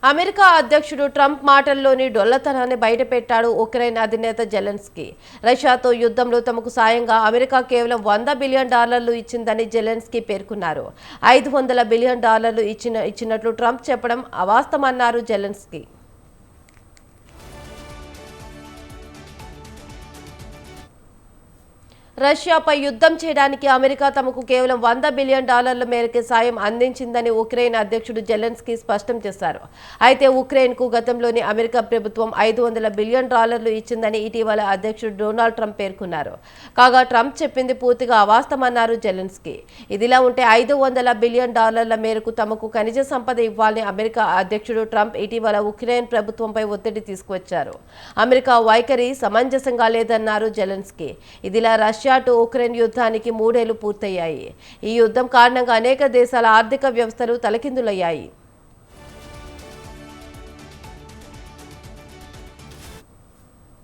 America అధ్యక్షుడు Trump మాటల్లోని డొల్లతనాన్ని బయటపెట్టాడు Ukraine అధినేత జెలెన్స్కీ. రష్యాతో యుద్ధంలో తమకు సాయంగా అమెరికా కేవలం $100 బిలియన్ ఇచ్చిందని జెలెన్స్కీ పేర్కొన్నారు. $500 బిలియన్ ఇచ్చినట్లు ట్రంప్ చెప్పడం అవాస్తవమన్నారు జెలెన్స్కీ. రష్యాపై యుద్ధం చేయడానికి అమెరికా తమకు కేవలం $100 బిలియన్ మేరకే సాయం అందించిందని ఉక్రెయిన్ అధ్యక్షుడు జెలెన్స్కీ స్పష్టం చేశారు. అయితే ఉక్రెయిన్కు గతంలోని అమెరికా ప్రభుత్వం $500 బిలియన్ ఇచ్చిందని ఇటీవల అధ్యక్షుడు డొనాల్డ్ ట్రంప్ పేర్కొన్నారు. కాగా ట్రంప్ చెప్పింది పూర్తిగా అవాస్తవమన్నారు జెలెన్స్కీ. ఇదిలా ఉంటే $500 బిలియన్ మేరకు తమకు ఖనిజ సంపద ఇవ్వాలని అమెరికా అధ్యక్షుడు ట్రంప్ ఇటీవల ఉక్రెయిన్ ప్రభుత్వంపై ఒత్తిడి తీసుకువచ్చారు. అమెరికా వైఖరి సమంజసంగా లేదన్నారు జెలెన్స్కీ. ఇదిలా రష్యా టు ఉక్రెయిన్ యుద్ధానికి 3 ఏళ్లు పూర్తయ్యాయి. ఈ యుద్ధం కారణంగా అనేక దేశాల ఆర్థిక వ్యవస్థలు తలకిందులయ్యాయి.